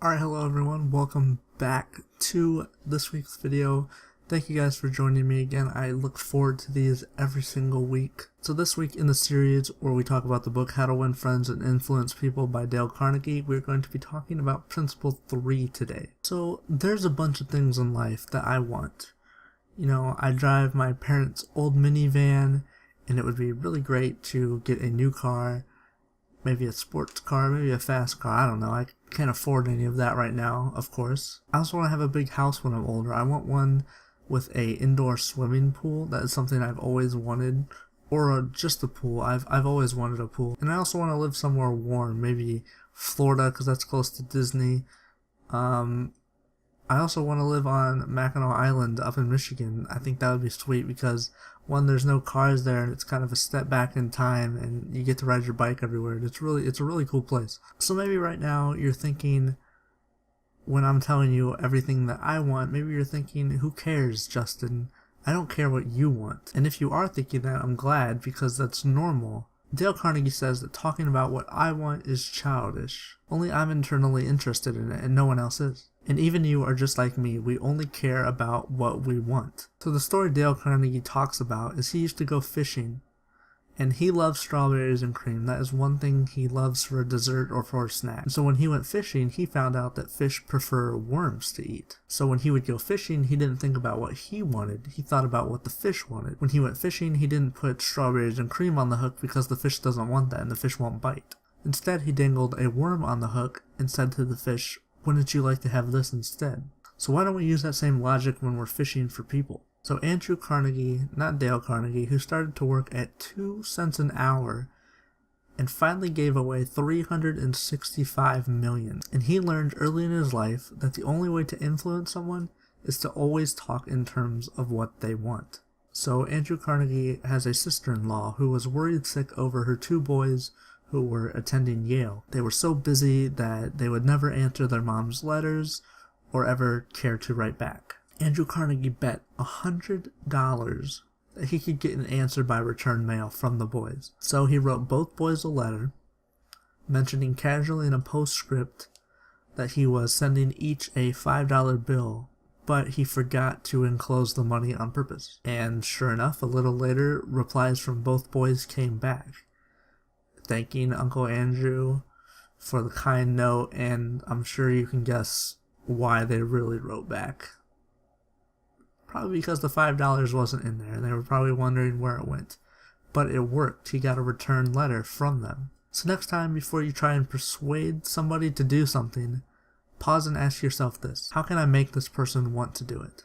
Alright, hello everyone, welcome back to this week's video. Thank you guys for joining me again. I look forward to these every single week. So this week in the series where we talk about the book How to Win Friends and Influence People by Dale Carnegie, we're going to be talking about Principle 3 today. So there's a bunch of things in life that I want. You know, I drive my parents' old minivan and it would be really great to get a new car. Maybe a sports car, maybe a fast car, I don't know. I can't afford any of that right now, of course. I also want to have a big house when I'm older. I want one with a indoor swimming pool. That is something I've always wanted. Or just a pool. I've always wanted a pool. And I also want to live somewhere warm, maybe Florida because that's close to Disney. I also want to live on Mackinac Island up in Michigan. I think that would be sweet because, one, there's no cars there and it's kind of a step back in time and you get to ride your bike everywhere. It's a really cool place. So maybe right now you're thinking, when I'm telling you everything that I want, maybe you're thinking, who cares, Justin? I don't care what you want. And if you are thinking that, I'm glad because that's normal. Dale Carnegie says that talking about what I want is childish. Only I'm internally interested in it and no one else is. And even you are just like me, we only care about what we want. So the story Dale Carnegie talks about is he used to go fishing, and he loves strawberries and cream. That is one thing he loves for a dessert or for a snack. And so when he went fishing, he found out that fish prefer worms to eat. So when he would go fishing, he didn't think about what he wanted, he thought about what the fish wanted. When he went fishing, he didn't put strawberries and cream on the hook because the fish doesn't want that and the fish won't bite. Instead, he dangled a worm on the hook and said to the fish, "Wouldn't you like to have this instead?" So why don't we use that same logic when we're fishing for people? So Andrew Carnegie, not Dale Carnegie, who started to work at 2 cents an hour and finally gave away $365 million. And he learned early in his life that the only way to influence someone is to always talk in terms of what they want. So Andrew Carnegie has a sister-in-law who was worried sick over her 2 boys who were attending Yale. They were so busy that they would never answer their mom's letters or ever care to write back. Andrew Carnegie bet $100 that he could get an answer by return mail from the boys. So he wrote both boys a letter, mentioning casually in a postscript that he was sending each a $5 bill, but he forgot to enclose the money on purpose. And sure enough, a little later, replies from both boys came back, thanking Uncle Andrew for the kind note, and I'm sure you can guess why they really wrote back. Probably because the $5 wasn't in there, and they were probably wondering where it went. But it worked. He got a return letter from them. So next time, before you try and persuade somebody to do something, pause and ask yourself this: how can I make this person want to do it?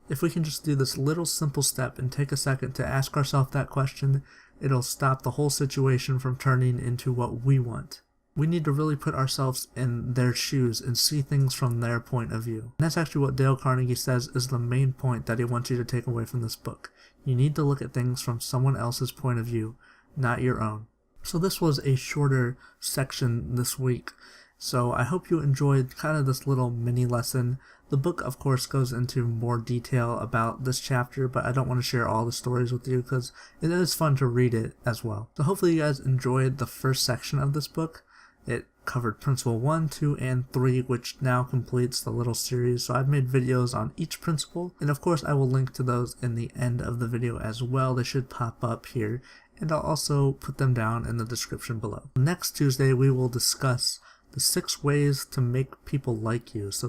If we can just do this little simple step and take a second to ask ourselves that question, it'll stop the whole situation from turning into what we want. We need to really put ourselves in their shoes and see things from their point of view. And that's actually what Dale Carnegie says is the main point that he wants you to take away from this book. You need to look at things from someone else's point of view, not your own. So this was a shorter section this week. So I hope you enjoyed kind of this little mini lesson. The book, of course, goes into more detail about this chapter, but I don't want to share all the stories with you because it is fun to read it as well. So hopefully you guys enjoyed the first section of this book. It covered Principle 1, 2, and 3, which now completes the little series. So I've made videos on each principle, and of course I will link to those in the end of the video as well. They should pop up here, and I'll also put them down in the description below. Next Tuesday we will discuss the 6 ways to make people like you. So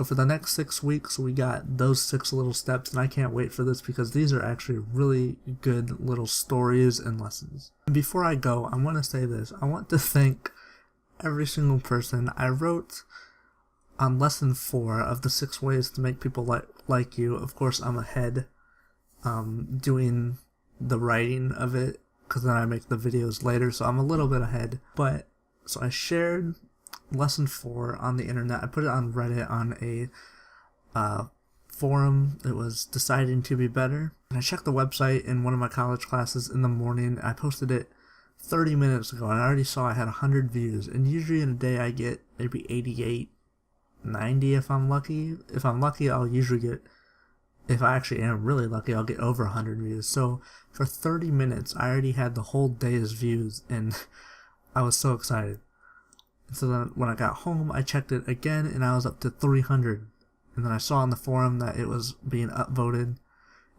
for the next 6 weeks, we got those 6 little steps, and I can't wait for this because these are actually really good little stories and lessons. And before I go, I want to say this. I want to thank every single person. I wrote on lesson 4 of the 6 ways to make people like you. Of course, I'm ahead doing the writing of it because then I make the videos later, so I'm a little bit ahead. But so I shared lesson 4 on the internet. I put it on Reddit on a forum. It was Deciding to Be Better. And I checked the website in one of my college classes in the morning. I posted it 30 minutes ago and I already saw I had 100 views. And usually in a day I get maybe 88, 90 if I'm lucky. If I'm lucky, I'll usually get, if I actually am really lucky, I'll get over 100 views. So for 30 minutes, I already had the whole day's views and I was so excited. And so then when I got home, I checked it again, and I was up to 300. And then I saw on the forum that it was being upvoted.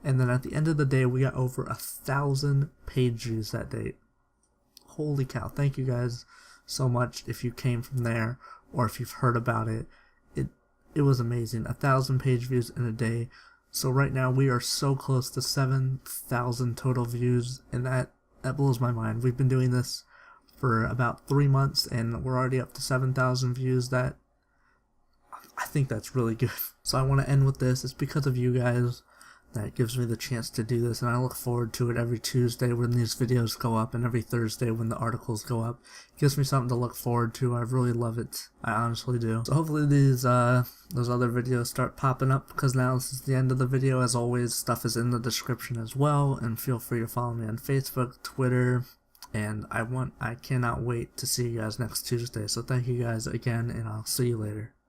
And then at the end of the day, we got over 1,000 page views that day. Holy cow. Thank you guys so much if you came from there or if you've heard about it. It was amazing. 1,000 page views in a day. So right now we are so close to 7,000 total views, and that blows my mind. We've been doing this for about 3 months and we're already up to 7,000 views. I think that's really good. So I want to end with this. It's because of you guys that gives me the chance to do this, and I look forward to it every Tuesday when these videos go up and every Thursday when the articles go up. It gives me something to look forward to. I really love it. I honestly do. So hopefully those other videos start popping up, because now this is the end of the video. As always, stuff is in the description as well, and feel free to follow me on Facebook, Twitter, and I cannot wait to see you guys next Tuesday. So thank you guys again, and I'll see you later.